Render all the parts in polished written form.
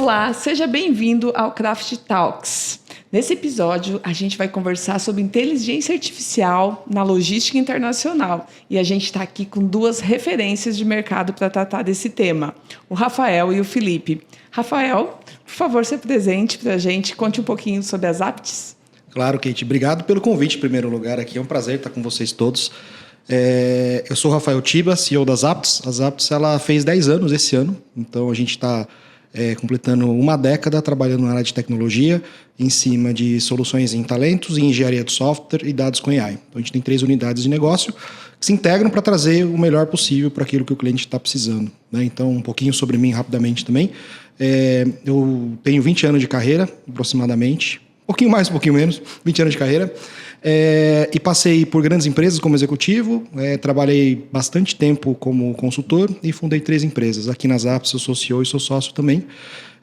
Olá, seja bem-vindo ao Craft Talks. Nesse episódio, a gente vai conversar sobre inteligência artificial na logística internacional. E a gente está aqui com duas referências de mercado para tratar desse tema, o Rafael e o Felipe. Rafael, por favor, se apresente para a gente, conte um pouquinho sobre as apps. Claro, Kate. Obrigado pelo convite, em primeiro lugar. Aqui é um prazer estar com vocês todos. Eu sou o Rafael Tiba, CEO das Apps. As Apps ela fez 10 anos esse ano, então a gente está completando uma década trabalhando na área de tecnologia, em cima de soluções em talentos, em engenharia de software e dados com AI. Então a gente tem 3 unidades de negócio que se integram para trazer o melhor possível para aquilo que o cliente está precisando, né? Então, um pouquinho sobre mim rapidamente também. Eu tenho 20 anos de carreira, aproximadamente. Um pouquinho mais, um pouquinho menos, 20 anos de carreira. E passei por grandes empresas como executivo, trabalhei bastante tempo como consultor e fundei 3 empresas. Aqui nas Apps eu sou CEO e sou sócio também.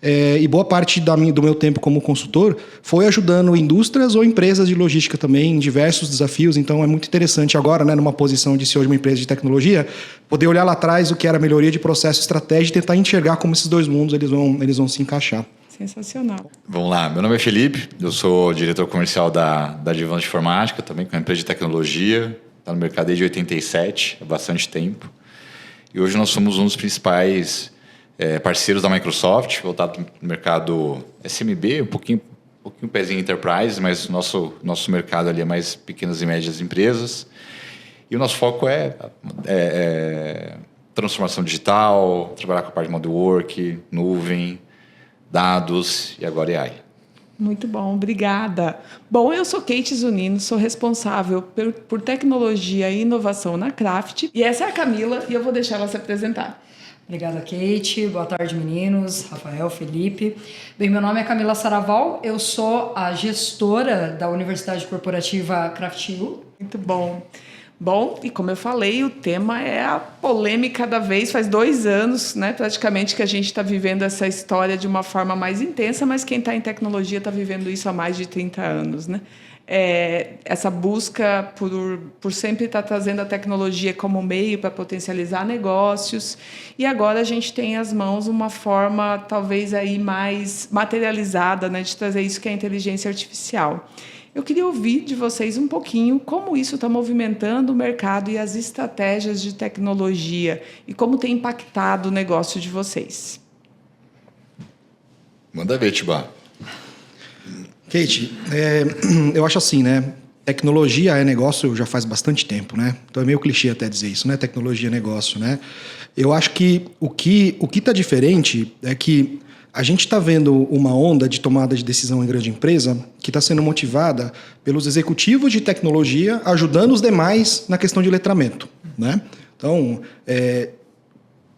E boa parte do meu tempo como consultor foi ajudando indústrias ou empresas de logística também em diversos desafios. Então é muito interessante agora, né, numa posição de CEO de uma empresa de tecnologia, poder olhar lá atrás o que era melhoria de processo e estratégia e tentar enxergar como esses dois mundos eles vão se encaixar. Sensacional. Vamos lá, meu nome é Felipe, eu sou diretor comercial da Advance Informática, também com uma empresa de tecnologia, está no mercado desde 87, há bastante tempo. E hoje nós somos um dos principais parceiros da Microsoft, voltado no mercado SMB, um pouquinho pezinho Enterprise, mas nosso mercado ali é mais pequenas e médias empresas. E o nosso foco é transformação digital, trabalhar com a parte de model work, nuvem, dados e agora AI. Muito bom, obrigada. Bom, eu sou Kate Zunino, sou responsável por tecnologia e inovação na Craft. E essa é a Camila e eu vou deixar ela se apresentar. Obrigada, Kate. Boa tarde, meninos. Rafael, Felipe. Bem, meu nome é Camila Saraval, eu sou a gestora da Universidade Corporativa Craft.io. Muito bom. Bom, e como eu falei, o tema é a polêmica da vez. Faz 2 anos, né, praticamente, que a gente está vivendo essa história de uma forma mais intensa, mas quem está em tecnologia está vivendo isso há mais de 30 anos, né? Essa busca por sempre estar trazendo a tecnologia como meio para potencializar negócios. E agora a gente tem às mãos uma forma talvez aí mais materializada, né, de trazer isso que é a inteligência artificial. Eu queria ouvir de vocês um pouquinho como isso está movimentando o mercado e as estratégias de tecnologia e como tem impactado o negócio de vocês. Manda ver, Tibá. Kate, eu acho assim, né? Tecnologia é negócio já faz bastante tempo, né? Então é meio clichê até dizer isso, né? Tecnologia é negócio, né? Eu acho que o que está diferente é que a gente está vendo uma onda de tomada de decisão em grande empresa que está sendo motivada pelos executivos de tecnologia ajudando os demais na questão de letramento, né? Então,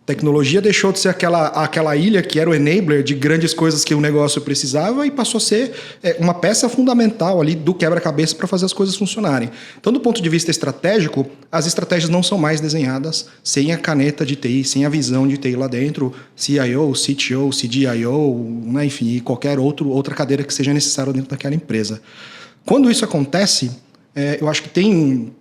tecnologia deixou de ser aquela ilha que era o enabler de grandes coisas que o negócio precisava e passou a ser uma peça fundamental ali do quebra-cabeça para fazer as coisas funcionarem. Então, do ponto de vista estratégico, as estratégias não são mais desenhadas sem a caneta de TI, sem a visão de TI lá dentro, CIO, CTO, CDIO, né, enfim, e qualquer outra cadeira que seja necessária dentro daquela empresa. Quando isso acontece, eu acho que tem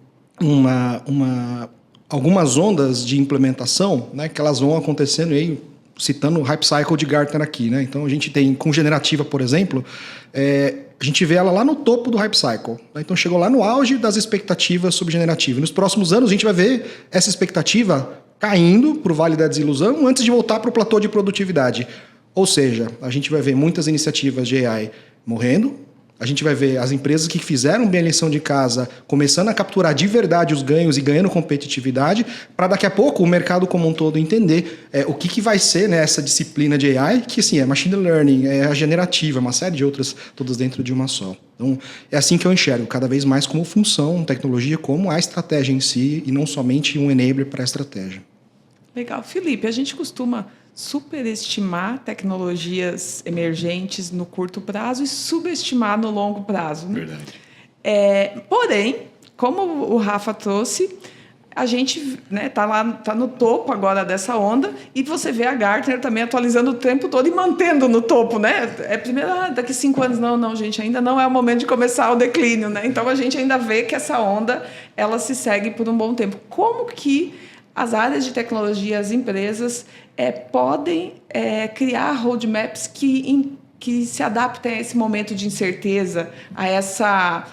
algumas ondas de implementação, né, que elas vão acontecendo aí, citando o Hype Cycle de Gartner aqui, né? Então a gente tem com generativa, por exemplo, a gente vê ela lá no topo do Hype Cycle, né? Então chegou lá no auge das expectativas sobre generativa. E nos próximos anos a gente vai ver essa expectativa caindo para o vale da desilusão antes de voltar para o platô de produtividade. Ou seja, a gente vai ver muitas iniciativas de AI morrendo. A gente vai ver as empresas que fizeram bem a lição de casa começando a capturar de verdade os ganhos e ganhando competitividade, para daqui a pouco o mercado como um todo entender o que vai ser, né, essa disciplina de AI, que assim, é machine learning, é a generativa, uma série de outras, todas dentro de uma só. Então, é assim que eu enxergo, cada vez mais como função, tecnologia, como a estratégia em si, e não somente um enabler para a estratégia. Legal. Felipe, a gente costuma superestimar tecnologias emergentes no curto prazo e subestimar no longo prazo, né? Verdade. Porém, como o Rafa trouxe, a gente, né, tá no topo agora dessa onda e você vê a Gartner também atualizando o tempo todo e mantendo no topo, né? Primeiro, daqui 5 anos, não, gente, ainda não é o momento de começar o declínio, né? Então, a gente ainda vê que essa onda, ela se segue por um bom tempo. Como que as áreas de tecnologia, as empresas podem criar roadmaps que se adaptem a esse momento de incerteza, a essa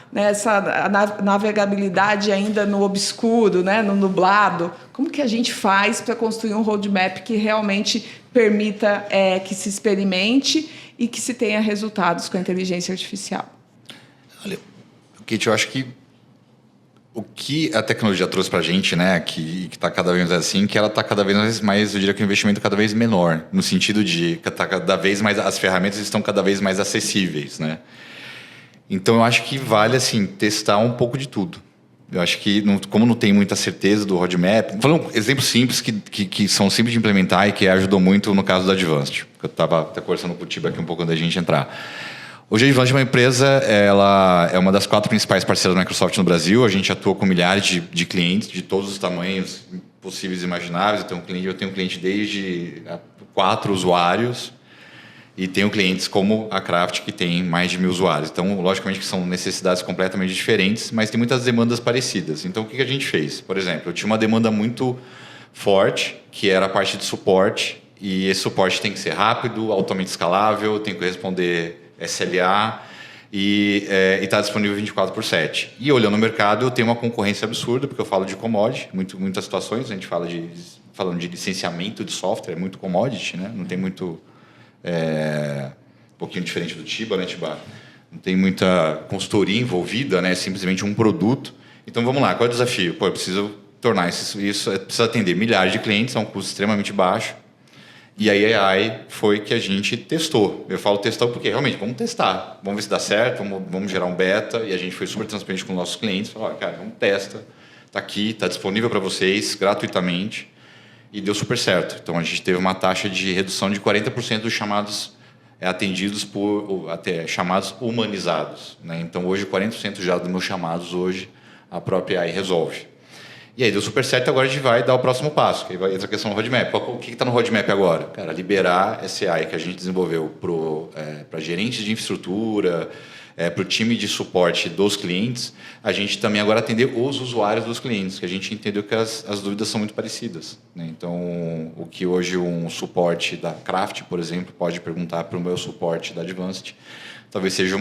navegabilidade ainda no obscuro, né, no nublado. Como que a gente faz para construir um roadmap que realmente permita que se experimente e que se tenha resultados com a inteligência artificial? Olha, Kate, eu acho que o que a tecnologia trouxe para a gente, né, que está cada vez mais assim, que ela está cada vez mais, eu diria que o investimento cada vez menor, no sentido de que tá cada vez mais, as ferramentas estão cada vez mais acessíveis, né? Então eu acho que vale assim testar um pouco de tudo. Eu acho que como não tem muita certeza do roadmap, falando exemplos simples que são simples de implementar e que ajudou muito no caso da Advanced. Eu estava até conversando com o Tiba aqui um pouco antes da gente entrar. Hoje a Advanced é uma empresa, ela é uma das 4 principais parceiras da Microsoft no Brasil. A gente atua com milhares de clientes de todos os tamanhos possíveis e imagináveis. Eu tenho um cliente desde 4 usuários e tenho clientes como a Craft, que tem mais de 1.000 usuários. Então, logicamente que são necessidades completamente diferentes, mas tem muitas demandas parecidas. Então, o que a gente fez? Por exemplo, eu tinha uma demanda muito forte, que era a parte de suporte, e esse suporte tem que ser rápido, altamente escalável, tem que responder SLA e está disponível 24/7. E olhando o mercado, eu tenho uma concorrência absurda, porque eu falo de commodity, muitas situações, a gente falando de licenciamento de software, é muito commodity, né? Não tem muito... um pouquinho diferente do Tiba, né, Tiba? Não tem muita consultoria envolvida, né? É simplesmente um produto. Então, vamos lá, qual é o desafio? Pô, eu preciso tornar isso precisa atender milhares de clientes a um custo extremamente baixo. E a AI foi que a gente testou. Eu falo testar porque realmente vamos testar. Vamos ver se dá certo, vamos gerar um beta. E a gente foi super transparente com os nossos clientes. Falou, olha, cara, vamos testa. Está aqui, está disponível para vocês gratuitamente. E deu super certo. Então, a gente teve uma taxa de redução de 40% dos chamados atendidos por chamados humanizados, né? Então, hoje, 40% já dos meus chamados, hoje, a própria AI resolve. E aí deu super certo, agora a gente vai dar o próximo passo, que aí entra a questão do roadmap. O que está no roadmap agora? Cara, liberar essa AI que a gente desenvolveu para gerentes de infraestrutura, para o time de suporte dos clientes, a gente também agora atender os usuários dos clientes, que a gente entendeu que as dúvidas são muito parecidas, né? Então, o que hoje um suporte da Craft, por exemplo, pode perguntar para o meu suporte da Advanced, talvez seja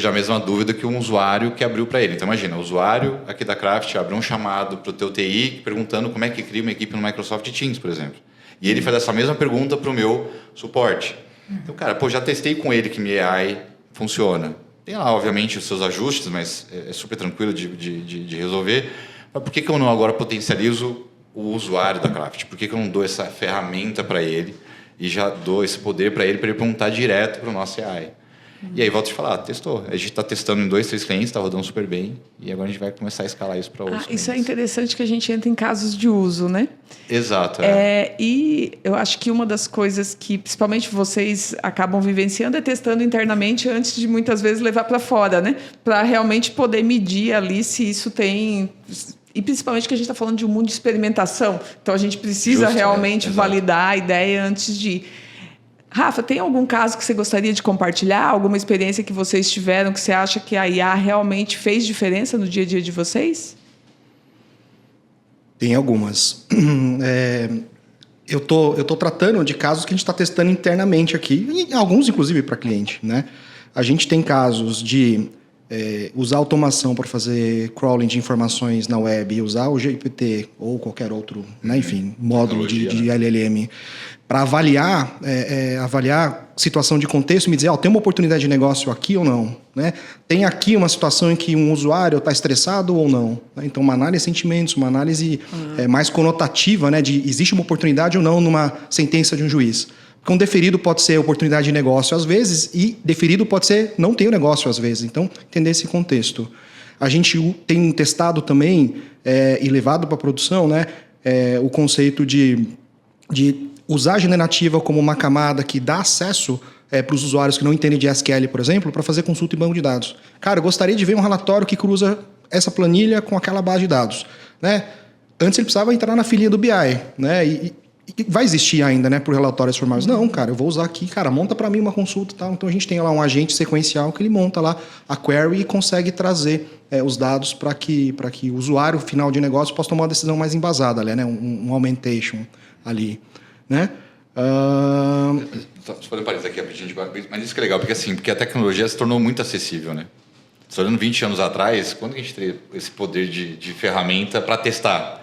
a mesma dúvida que um usuário que abriu para ele. Então, imagina, o usuário aqui da Craft abriu um chamado para o teu TI perguntando como é que cria uma equipe no Microsoft Teams, por exemplo. E ele faz essa mesma pergunta para o meu suporte. Então, cara, já testei com ele que minha AI funciona. Tem lá, obviamente, os seus ajustes, mas é super tranquilo de resolver. Mas por que eu não agora potencializo o usuário da Craft? Por que eu não dou essa ferramenta para ele e já dou esse poder para ele perguntar direto para o nosso AI? E aí, volto a te falar, testou. A gente está testando em 2, 3 clientes, está rodando super bem. E agora a gente vai começar a escalar isso para outros clientes. Isso é interessante que a gente entra em casos de uso, né? Exato. E eu acho que uma das coisas que, principalmente vocês acabam vivenciando, é testando internamente antes de, muitas vezes, levar para fora, né? Para realmente poder medir ali se isso tem... E principalmente que a gente está falando de um mundo de experimentação. Então, a gente precisa realmente validar a ideia antes de ir. Rafa, tem algum caso que você gostaria de compartilhar? Alguma experiência que vocês tiveram que você acha que a IA realmente fez diferença no dia a dia de vocês? Tem algumas. Eu tô tratando de casos que a gente está testando internamente aqui, e alguns, inclusive, para cliente, né? A gente tem casos de usar automação para fazer crawling de informações na web e usar o GPT ou qualquer outro, né? Enfim, módulo de LLM para avaliar situação de contexto e me dizer, tem uma oportunidade de negócio aqui ou não, né? Tem aqui uma situação em que um usuário está estressado ou não, né? Então, uma análise de sentimentos, uma análise mais conotativa, né? De existe uma oportunidade ou não numa sentença de um juiz. Porque um deferido pode ser oportunidade de negócio às vezes e deferido pode ser não tem o negócio às vezes. Então, entender esse contexto. A gente tem testado também e levado para a produção, né? O conceito de usar a generativa como uma camada que dá acesso para os usuários que não entendem de SQL, por exemplo, para fazer consulta em banco de dados. Cara, eu gostaria de ver um relatório que cruza essa planilha com aquela base de dados, né? Antes ele precisava entrar na filinha do BI, né? E vai existir ainda, né, por relatórios formais. Não, cara, eu vou usar aqui, cara, monta para mim uma consulta e tal. Então a gente tem lá um agente sequencial que ele monta lá a query e consegue trazer os dados para que o usuário final de negócio possa tomar uma decisão mais embasada, né, um augmentation ali, né? Só fazendo parênteses aqui rapidinho, mas isso que é legal, porque a tecnologia se tornou muito acessível, né? Só olhando 20 anos atrás, quando a gente teria esse poder de ferramenta para testar?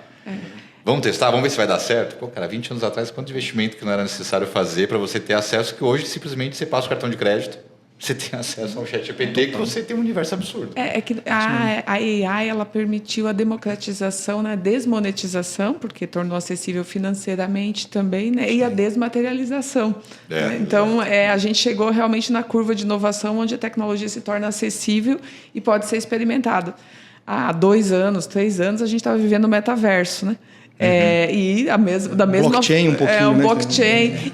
Vamos testar? Vamos ver se vai dar certo? Pô, cara, 20 anos atrás, quanto investimento que não era necessário fazer para você ter acesso, que hoje simplesmente você passa o cartão de crédito, você tem acesso ao ChatGPT, que você tem um universo absurdo. Que a AI ela permitiu a democratização, né, a desmonetização, porque tornou acessível financeiramente também, né, e a desmaterialização. Né? Então, a gente chegou realmente na curva de inovação, onde a tecnologia se torna acessível e pode ser experimentada. Há 2 anos, 3 anos, a gente estava vivendo o metaverso, né? E da mesma blockchain um pouquinho, né? Blockchain.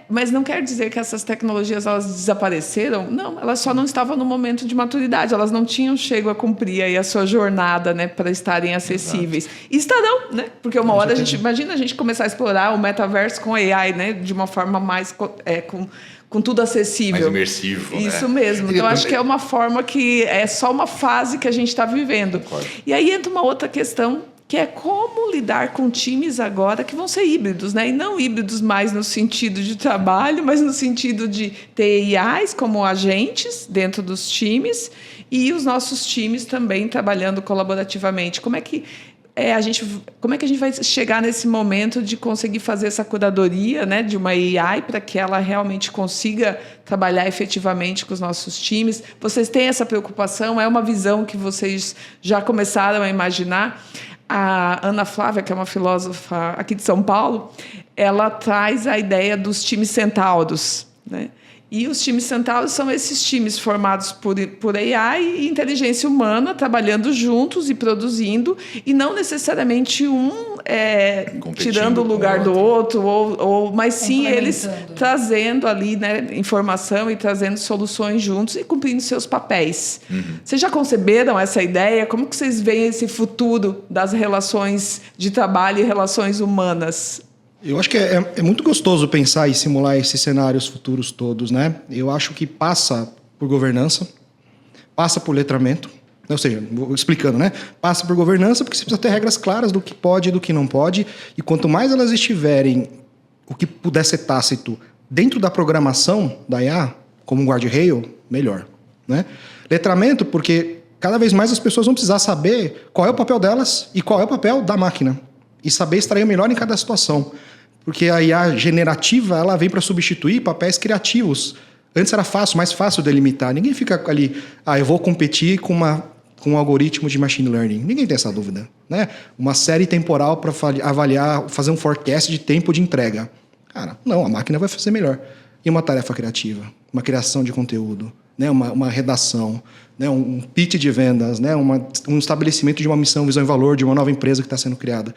Mas não quer dizer que essas tecnologias elas desapareceram. Não, elas só não estavam no momento de maturidade. Elas não tinham chego a cumprir aí a sua jornada, né, para estarem acessíveis. Exato. E estarão, né? Porque uma hora imagina a gente começar a explorar o metaverso com AI, né, de uma forma mais com tudo acessível. Mais imersivo, Isso mesmo. Então, acho que é uma forma que é só uma fase que a gente está vivendo. Concordo. E aí entra uma outra questão, que é como lidar com times agora que vão ser híbridos, né? E não híbridos mais no sentido de trabalho, mas no sentido de ter AIs como agentes dentro dos times e os nossos times também trabalhando colaborativamente. Como é que a gente vai chegar nesse momento de conseguir fazer essa curadoria, né, de uma AI para que ela realmente consiga trabalhar efetivamente com os nossos times? Vocês têm essa preocupação? É uma visão que vocês já começaram a imaginar? A Ana Flávia, que é uma filósofa aqui de São Paulo, ela traz a ideia dos times centauros, né? E os times centauros são esses times formados por AI e inteligência humana, trabalhando juntos e produzindo, e não necessariamente tirando o lugar do outro, mas sim eles trazendo ali, né, informação e trazendo soluções juntos e cumprindo seus papéis. Vocês já conceberam essa ideia? Como que vocês veem esse futuro das relações de trabalho e relações humanas? Eu acho que é muito gostoso pensar e simular esses cenários futuros todos, né? Eu acho que passa por governança, passa por letramento, ou seja, explicando, né? Passa por governança porque você precisa ter regras claras do que pode e do que não pode, e quanto mais elas estiverem, o que puder ser tácito, dentro da programação da IA, como um guardrail, melhor, né? Letramento porque cada vez mais as pessoas vão precisar saber qual é o papel delas e qual é o papel da máquina, e saber extrair o melhor em cada situação. Porque a IA generativa, ela vem para substituir papéis criativos. Antes era mais fácil delimitar. Ninguém fica ali, eu vou competir com um algoritmo de machine learning. Ninguém tem essa dúvida, né? Uma série temporal para avaliar, fazer um forecast de tempo de entrega. Cara, não, a máquina vai fazer melhor. E uma tarefa criativa, uma criação de conteúdo, né? Uma redação, né? Um pitch de vendas, né? Um estabelecimento de uma missão, visão e valor de uma nova empresa que está sendo criada.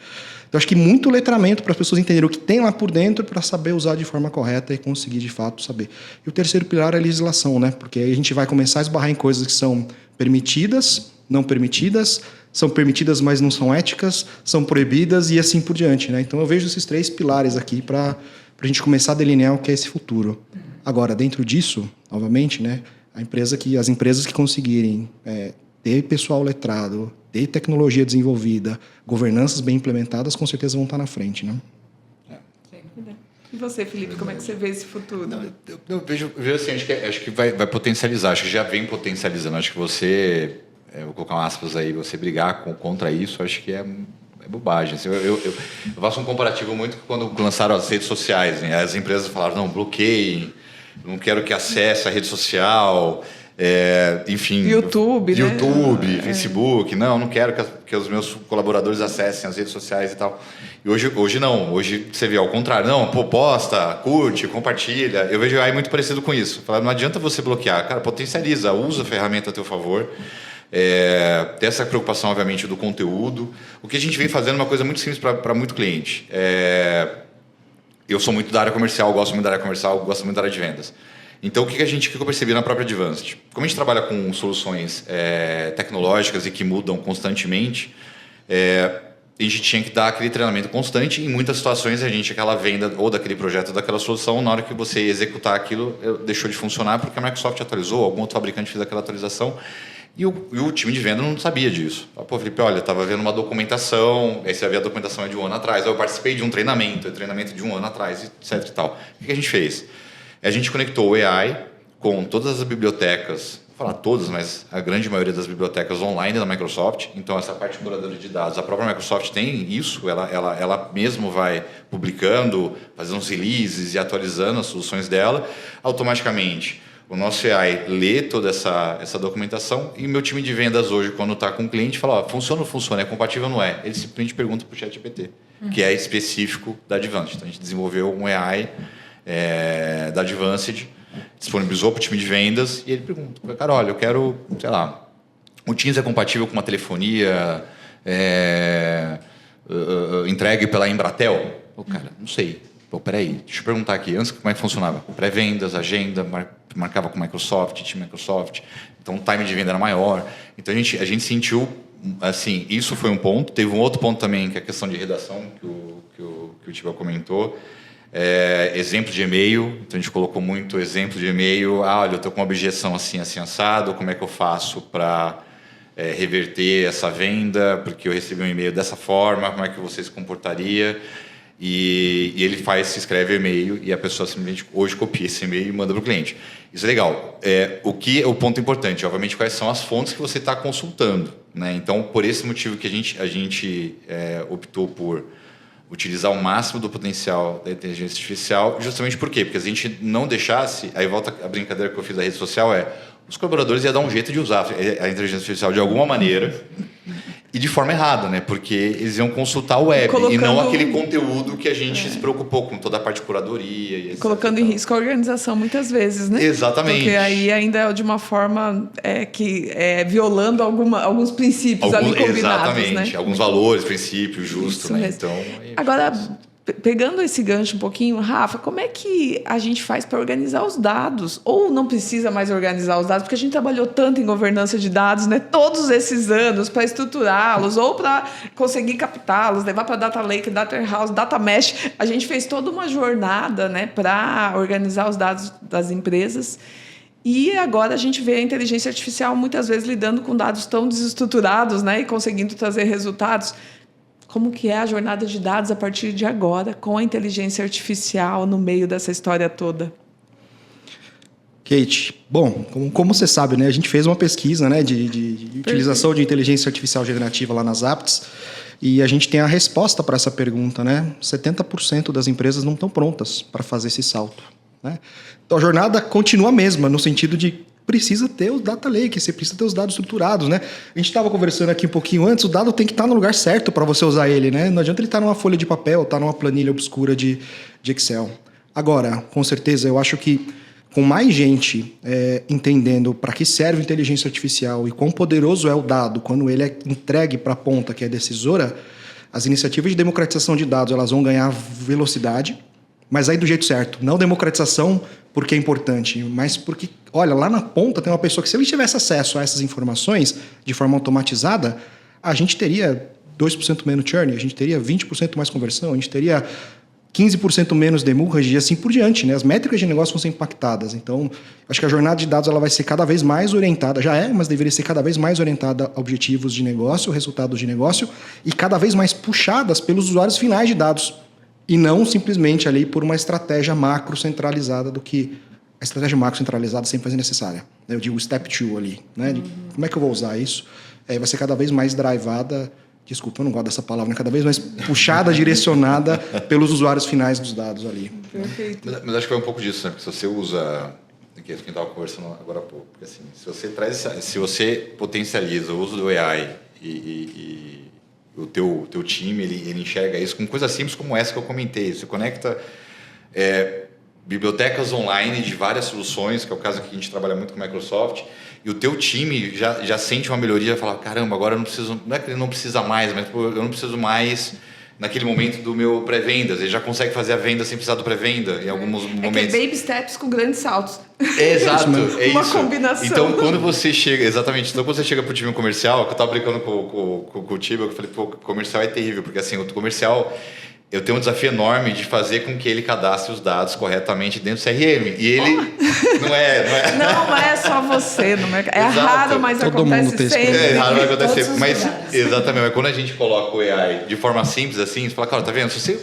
Então, acho que muito letramento para as pessoas entenderem o que tem lá por dentro para saber usar de forma correta e conseguir, de fato, saber. E o terceiro pilar é a legislação, né? Porque aí a gente vai começar a esbarrar em coisas que são permitidas, não permitidas, são permitidas, mas não são éticas, são proibidas e assim por diante, né? Então, eu vejo esses 3 pilares aqui para a gente começar a delinear o que é esse futuro. Agora, dentro disso, novamente, né? As empresas que conseguirem ter pessoal letrado, ter tecnologia desenvolvida, governanças bem implementadas, com certeza vão estar na frente, né? E você, Felipe, como é que você vê esse futuro? Eu vejo assim, acho que vai potencializar, acho que já vem potencializando. Acho que você, vou colocar um aspas aí, você brigar contra isso, acho que é bobagem. Assim, eu faço um comparativo muito quando lançaram as redes sociais, né? As empresas falaram, não, bloqueiem, não quero que acesse a rede social, enfim... YouTube, né? Facebook, não quero que os meus colaboradores acessem as redes sociais e tal. E hoje não, hoje você vê ao contrário, não, posta, curte, compartilha. Eu vejo aí muito parecido com isso. Não adianta você bloquear, cara, potencializa, usa a ferramenta a teu favor. Ter essa preocupação, obviamente, do conteúdo. O que a gente vem fazendo é uma coisa muito simples para muito cliente. Eu sou muito da área comercial, gosto muito da área comercial, gosto muito da área de vendas. Então, o que eu percebi na própria Advanced? Como a gente trabalha com soluções tecnológicas e que mudam constantemente, a gente tinha que dar aquele treinamento constante. Em muitas situações, aquela venda ou daquele projeto ou daquela solução, na hora que você executar aquilo, deixou de funcionar porque a Microsoft atualizou, algum outro fabricante fez aquela atualização. E o time de venda não sabia disso. Pô, Felipe, olha, eu estava vendo uma documentação, aí você vê a documentação de um ano atrás, eu participei de um treinamento de um ano atrás, etc e tal. O que a gente fez? A gente conectou o AI com todas as bibliotecas, vou falar todas, mas a grande maioria das bibliotecas online da Microsoft. Então, essa parte curadora de dados, a própria Microsoft tem isso, ela mesmo vai publicando, fazendo uns releases e atualizando as soluções dela. Automaticamente, o nosso AI lê toda essa documentação e o meu time de vendas hoje, quando está com o cliente, fala, funciona ou não funciona, é compatível ou não é? Ele simplesmente pergunta para o ChatGPT, que é específico da Advanced. Então, a gente desenvolveu um AI da Advanced, disponibilizou para o time de vendas e ele pergunta, cara, olha, eu quero, sei lá, o Teams é compatível com uma telefonia entregue pela Embratel? Pô, cara, não sei. Pô, peraí, deixa eu perguntar aqui, antes como é que funcionava? Pré-vendas, agenda, marcava com Microsoft, time Microsoft, então o time de venda era maior. Então a gente sentiu, assim, isso foi um ponto. Teve um outro ponto também, que é a questão de redação, que o Tiba comentou. Exemplo de e-mail, então a gente colocou muito exemplo de e-mail. Olha, eu estou com uma objeção assim, assim, assado, como é que eu faço para reverter essa venda, porque eu recebi um e-mail dessa forma, como é que você se comportaria? E ele escreve e-mail e a pessoa simplesmente hoje copia esse e-mail e manda para o cliente. Isso é legal. O que é o ponto importante? Obviamente, quais são as fontes que você está consultando, né? Então, por esse motivo que a gente optou por utilizar o máximo do potencial da inteligência artificial, justamente por quê? Porque se a gente não deixasse, aí volta a brincadeira que eu fiz da rede social, os colaboradores iam dar um jeito de usar a inteligência artificial de alguma maneira e de forma errada, né? Porque eles iam consultar o web e não aquele conteúdo que a gente se preocupou com toda a parte de curadoria. E colocando em risco a organização muitas vezes, né? Exatamente. Porque aí ainda é de uma forma que violando alguns princípios ali combinados, exatamente, né? Alguns valores, princípios, justo, né? Então, agora, pegando esse gancho um pouquinho, Rafa, como é que a gente faz para organizar os dados? Ou não precisa mais organizar os dados, porque a gente trabalhou tanto em governança de dados, né, todos esses anos, para estruturá-los, ou para conseguir captá-los, levar para Data Lake, Data Warehouse, Data Mesh. A gente fez toda uma jornada, né, para organizar os dados das empresas. E agora a gente vê a inteligência artificial muitas vezes lidando com dados tão desestruturados, né, e conseguindo trazer resultados. Como que é a jornada de dados a partir de agora, com a inteligência artificial no meio dessa história toda? Kate, bom, como você sabe, né, a gente fez uma pesquisa, né, de utilização de inteligência artificial generativa lá nas Apps, e a gente tem a resposta para essa pergunta, né? 70% das empresas não estão prontas para fazer esse salto, né? Então a jornada continua a mesma, no sentido de precisa ter o data lake, você precisa ter os dados estruturados, né? A gente estava conversando aqui um pouquinho antes, o dado tem que estar no lugar certo para você usar ele, né? Não adianta ele estar numa folha de papel, estar numa planilha obscura de Excel. Agora, com certeza, eu acho que com mais gente entendendo para que serve a inteligência artificial e quão poderoso é o dado quando ele é entregue para a ponta que é decisora, as iniciativas de democratização de dados elas vão ganhar velocidade, mas aí do jeito certo. Não democratização porque é importante, mas porque, olha, lá na ponta tem uma pessoa que se ele tivesse acesso a essas informações de forma automatizada, a gente teria 2% menos churn, a gente teria 20% mais conversão, a gente teria 15% menos demurrage e assim por diante, né? As métricas de negócio vão ser impactadas. Então, acho que a jornada de dados ela vai ser cada vez mais orientada, já é, mas deveria ser cada vez mais orientada a objetivos de negócio, resultados de negócio e cada vez mais puxadas pelos usuários finais de dados. E não simplesmente ali por uma estratégia macro centralizada do que a estratégia macro centralizada sempre vai ser necessária. Eu digo step 2 ali, né? De como é que eu vou usar isso? Vai ser cada vez mais drivada, desculpa, eu não gosto dessa palavra, né? Cada vez mais puxada, direcionada pelos usuários finais dos dados ali. Perfeito. Mas acho que vai um pouco disso, né? Porque se você usa, que a gente estava conversando agora há pouco, porque assim, se você potencializa o uso do AI e o teu time, ele enxerga isso com coisas simples como essa que eu comentei. Você conecta bibliotecas online de várias soluções, que é o caso que a gente trabalha muito com a Microsoft, e o teu time já sente uma melhoria, fala, caramba, agora eu não preciso, não é que ele não precisa mais, mas eu não preciso mais naquele momento do meu pré-vendas. Ele já consegue fazer a venda sem precisar do pré-venda em alguns momentos. É baby steps com grandes saltos. Exato, é uma isso. combinação. Então, quando você chega... Exatamente. Então, quando você chega pro time comercial, que eu tava brincando com o Tiba, eu falei, pô, comercial é terrível, porque assim, o comercial... Eu tenho um desafio enorme de fazer com que ele cadastre os dados corretamente dentro do CRM. E ele não é. Não é só você no mercado. É raro, mas Todo mundo acontece tem sempre. É raro, vai acontecer. Todos os Mas, lugares. exatamente. Mas quando a gente coloca o AI de forma simples assim, você fala, cara, tá vendo? Se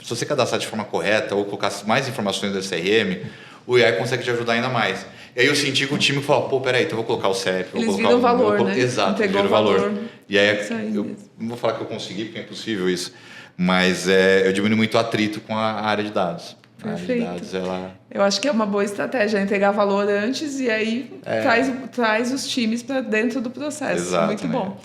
você cadastrar de forma correta ou colocasse mais informações do CRM, o AI consegue te ajudar ainda mais. E aí eu senti que o time falou, pô, peraí, então eu vou colocar o CEP. Eles viram o valor, né? Exato, Entregou viram o valor. E aí, Isso aí eu mesmo. não vou falar que eu consegui, porque é impossível isso. Mas eu diminui muito o atrito com a área de dados. A área de Perfeito. dados, ela... Eu acho que é uma boa estratégia entregar valor antes e aí traz os times para dentro do processo. Exato, Muito né? bom.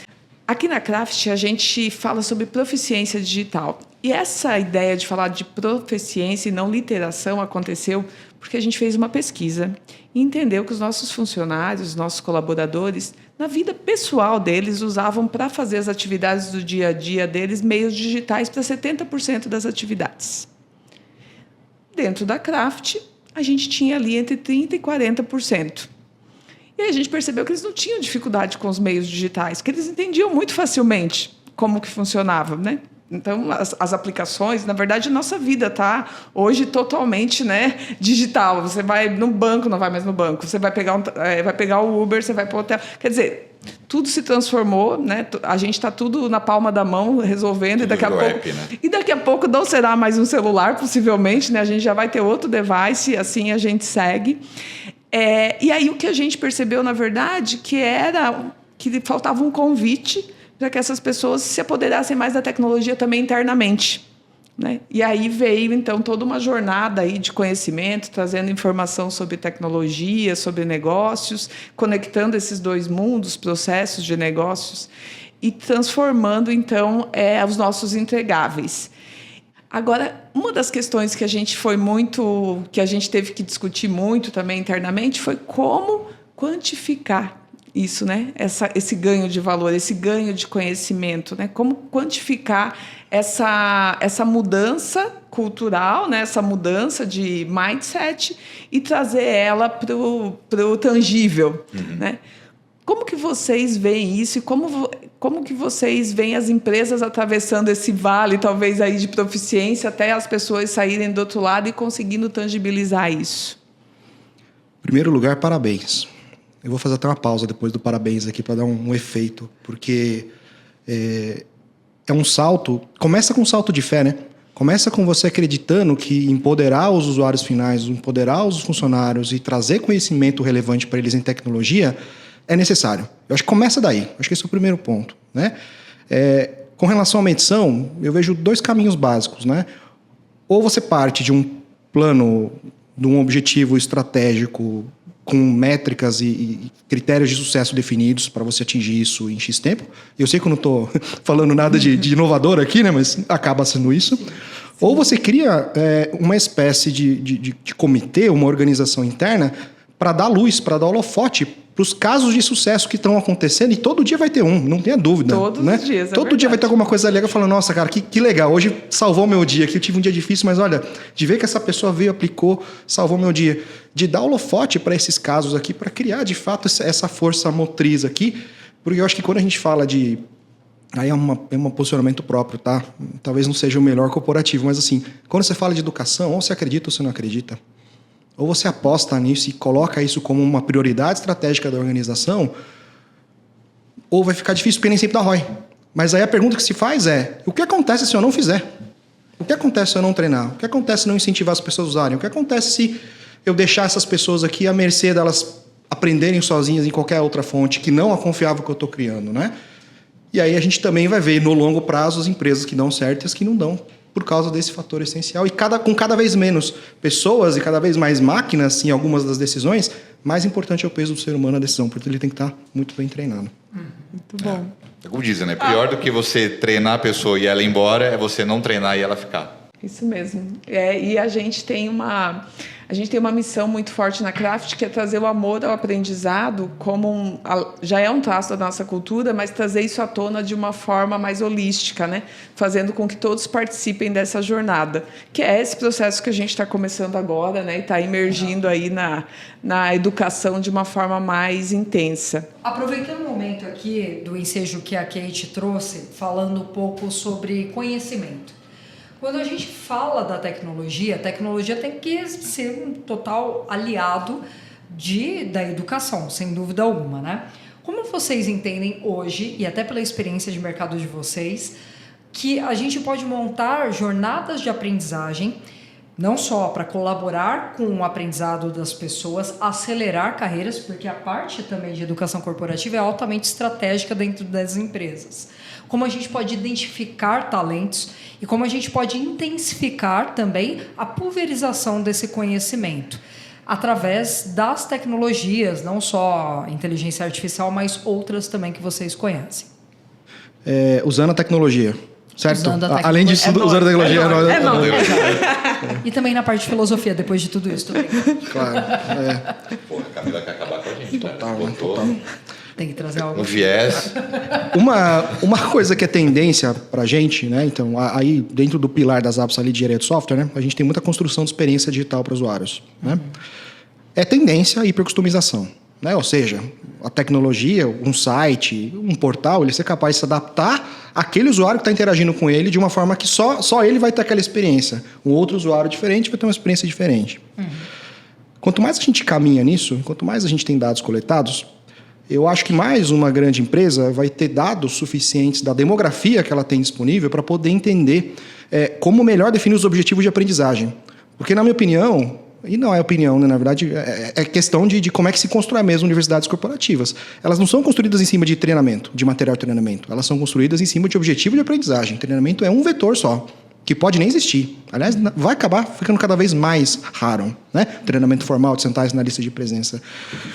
Aqui na Craft a gente fala sobre proficiência digital. E essa ideia de falar de proficiência e não literação aconteceu porque a gente fez uma pesquisa e entendeu que os nossos funcionários, os nossos colaboradores, na vida pessoal deles, usavam para fazer as atividades do dia a dia deles meios digitais para 70% das atividades. Dentro da Craft, a gente tinha ali entre 30% e 40%. E aí a gente percebeu que eles não tinham dificuldade com os meios digitais, que eles entendiam muito facilmente como que funcionava, né? Então, as aplicações, na verdade, a nossa vida está hoje totalmente, né, digital. Você vai no banco, não vai mais no banco. Você vai pegar o Uber, você vai para o hotel. Quer dizer, tudo se transformou, né? A gente está tudo na palma da mão resolvendo. Tudo E daqui a pouco não será mais um celular, possivelmente, né? A gente já vai ter outro device e assim a gente segue. E aí o que a gente percebeu, na verdade, que faltava um convite para que essas pessoas se apoderassem mais da tecnologia também internamente, né? E aí veio, então, toda uma jornada aí de conhecimento, trazendo informação sobre tecnologia, sobre negócios, conectando esses dois mundos, processos de negócios, e transformando, então, os nossos entregáveis. Agora, uma das questões que a gente teve que discutir muito também internamente foi como quantificar isso, né? Esse ganho de valor, esse ganho de conhecimento, né? Como quantificar essa mudança cultural, né? Essa mudança de mindset e trazer ela para o tangível, né? Como que vocês veem isso e como que vocês veem as empresas atravessando esse vale, talvez aí de proficiência, até as pessoas saírem do outro lado e conseguindo tangibilizar isso? Em primeiro lugar, parabéns. Eu vou fazer até uma pausa depois do parabéns aqui para dar um efeito, porque é um salto, começa com um salto de fé, né? Começa com você acreditando que empoderar os usuários finais, empoderar os funcionários e trazer conhecimento relevante para eles em tecnologia é necessário. Eu acho que começa daí. Eu acho que esse é o primeiro ponto, né? Com relação à medição, eu vejo dois caminhos básicos, né? Ou você parte de um plano, de um objetivo estratégico com métricas e critérios de sucesso definidos para você atingir isso em X tempo. Eu sei que eu não estou falando nada de inovador aqui, né? Mas acaba sendo isso. Sim. Ou você cria uma espécie de comitê, uma organização interna para dar luz, para dar holofote para os casos de sucesso que estão acontecendo, e todo dia vai ter um, não tenha dúvida. Todos né? os dias, todo dia vai ter alguma coisa legal falando, nossa, cara, que legal, hoje salvou meu dia, que eu tive um dia difícil, mas olha, de ver que essa pessoa veio, aplicou, salvou meu dia. De dar holofote para esses casos aqui, para criar, de fato, essa força motriz aqui, porque eu acho que quando a gente fala de... Aí é um posicionamento próprio, tá? Talvez não seja o melhor corporativo, mas assim, quando você fala de educação, ou você acredita ou você não acredita. Ou você aposta nisso e coloca isso como uma prioridade estratégica da organização, ou vai ficar difícil, porque nem sempre dá ROI. Mas aí a pergunta que se faz é, o que acontece se eu não fizer? O que acontece se eu não treinar? O que acontece se eu não incentivar as pessoas a usarem? O que acontece se eu deixar essas pessoas aqui à mercê delas aprenderem sozinhas em qualquer outra fonte que não a confiável que eu estou criando, né? E aí a gente também vai ver, no longo prazo, as empresas que dão certo e as que não dão, por causa desse fator essencial. E com cada vez menos pessoas e cada vez mais máquinas em algumas das decisões, mais importante é o peso do ser humano na decisão, porque ele tem que estar muito bem treinado. Muito bom. Como dizem, né? Pior do que você treinar a pessoa e ela ir embora é você não treinar e ela ficar. Isso mesmo. E a gente tem A gente tem uma missão muito forte na Craft, que é trazer o amor ao aprendizado como já é um traço da nossa cultura, mas trazer isso à tona de uma forma mais holística, né? Fazendo com que todos participem dessa jornada, que é esse processo que a gente está começando agora, né? E está emergindo aí na educação de uma forma mais intensa. Aproveitando o momento aqui do ensejo que a Kate trouxe, falando um pouco sobre conhecimento. Quando a gente fala da tecnologia, a tecnologia tem que ser um total aliado da educação, sem dúvida alguma, né? Como vocês entendem hoje, e até pela experiência de mercado de vocês, que a gente pode montar jornadas de aprendizagem, não só para colaborar com o aprendizado das pessoas, acelerar carreiras, porque a parte também de educação corporativa é altamente estratégica dentro das empresas. Como a gente pode identificar talentos e como a gente pode intensificar também a pulverização desse conhecimento através das tecnologias, não só inteligência artificial, mas outras também que vocês conhecem. Usando a tecnologia, certo? Usando a tecnologia. Além disso, usando a tecnologia. E também na parte de filosofia, depois de tudo isso. Tudo bem. Claro. Pô, a Camila quer acabar com a gente. Total, né? total. Tem que trazer algo. Um viés. Uma coisa que é tendência para a gente, né? Então, aí dentro do pilar das apps ali de engenharia de software, né? A gente tem muita construção de experiência digital para usuários, né? É tendência a hipercustomização, né? Ou seja, a tecnologia, um site, um portal, ele ser capaz de se adaptar àquele usuário que está interagindo com ele de uma forma que só ele vai ter aquela experiência. Um outro usuário diferente vai ter uma experiência diferente. Quanto mais a gente caminha nisso, quanto mais a gente tem dados coletados, eu acho que mais uma grande empresa vai ter dados suficientes da demografia que ela tem disponível para poder entender como melhor definir os objetivos de aprendizagem. Porque, na minha opinião, e não é opinião, né, na verdade, é questão de como é que se constrói mesmo universidades corporativas. Elas não são construídas em cima de treinamento, de material de treinamento. Elas são construídas em cima de objetivo de aprendizagem. Treinamento é um vetor só, que pode nem existir. Aliás, vai acabar ficando cada vez mais raro, né? Treinamento formal de sentar na lista de presença.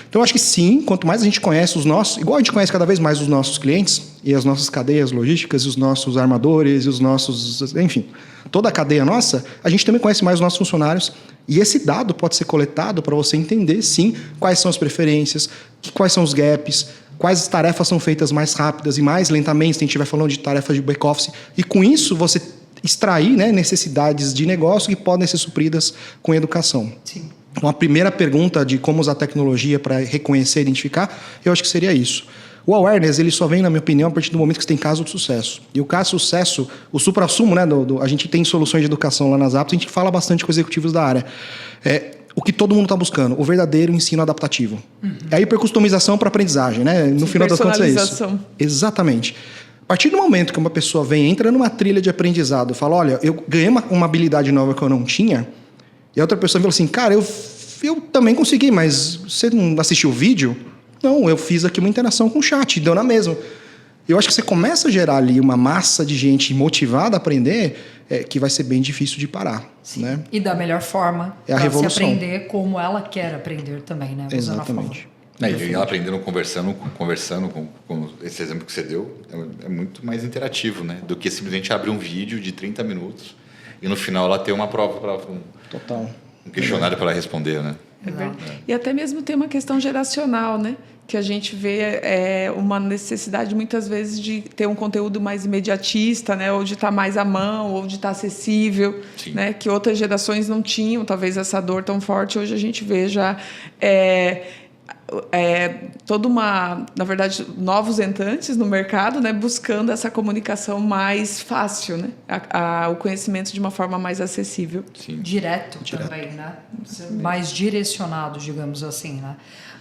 Então, eu acho que sim, quanto mais a gente conhece os nossos... Igual a gente conhece cada vez mais os nossos clientes e as nossas cadeias logísticas, e os nossos armadores, e os nossos... Enfim, toda a cadeia nossa, a gente também conhece mais os nossos funcionários. E esse dado pode ser coletado para você entender, sim, quais são as preferências, quais são os gaps, quais tarefas são feitas mais rápidas e mais lentamente, se a gente estiver falando de tarefas de back-office. E com isso, você extrair, né, necessidades de negócio que podem ser supridas com educação. Sim. Uma primeira pergunta de como usar a tecnologia para reconhecer e identificar, eu acho que seria isso. O awareness, ele só vem, na minha opinião, a partir do momento que você tem caso de sucesso. E o caso de sucesso, o suprassumo, né, a gente tem soluções de educação lá nas apps, a gente fala bastante com executivos da área. O que todo mundo está buscando, o verdadeiro ensino adaptativo. É a hipercustomização para aprendizagem, né? No final das contas é isso. Exatamente. A partir do momento que uma pessoa entra numa trilha de aprendizado, fala, olha, eu ganhei uma habilidade nova que eu não tinha, e a outra pessoa fala assim, cara, eu também consegui, mas você não assistiu o vídeo? Não, eu fiz aqui uma interação com o chat, deu na mesma. Eu acho que você começa a gerar ali uma massa de gente motivada a aprender, que vai ser bem difícil de parar. Né? E da melhor forma, é a revolução. Se aprender como ela quer aprender também, né? Exatamente. E ela aprendendo, conversando com esse exemplo que você deu, é muito mais interativo, né? Do que simplesmente abrir um vídeo de 30 minutos e no final ela ter uma prova para Total. Um questionário para ela responder, né? E até mesmo tem uma questão geracional, né? Que a gente vê uma necessidade muitas vezes de ter um conteúdo mais imediatista, né? Ou de estar mais à mão, ou de estar acessível, né? Que outras gerações não tinham talvez essa dor tão forte. Hoje a gente vê já toda na verdade, novos entrantes no mercado, né? Buscando essa comunicação mais fácil, né? O conhecimento de uma forma mais acessível. Sim. Direto também, né? Mais direcionado, digamos assim, né?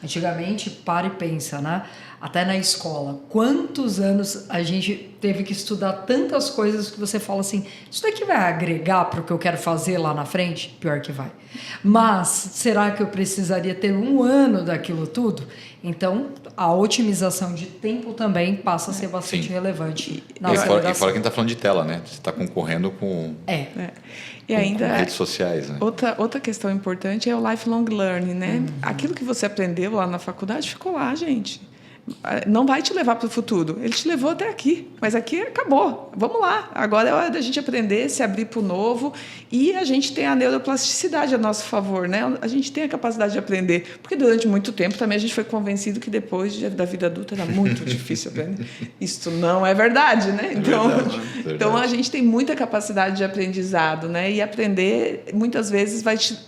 Antigamente, para e pensa, né? Até na escola, quantos anos a gente teve que estudar tantas coisas que você fala assim, isso daqui vai agregar para o que eu quero fazer lá na frente? Pior que vai. Mas, será que eu precisaria ter 1 ano daquilo tudo? Então, a otimização de tempo também passa a ser bastante relevante. E fora quem está falando de tela, né? Você está concorrendo com... E ainda com redes sociais, né? Outra questão importante é o lifelong learning, né? Aquilo que você aprendeu lá na faculdade ficou lá, gente. não vai te levar para o futuro. Ele te levou até aqui, mas aqui acabou. Vamos lá. Agora é hora da gente aprender, se abrir para o novo. E a gente tem a neuroplasticidade a nosso favor, né? A gente tem a capacidade de aprender. Porque durante muito tempo também a gente foi convencido que depois da vida adulta era muito difícil aprender. Isso não é verdade, né? Verdade. Então a gente tem muita capacidade de aprendizado, né? E aprender, muitas vezes,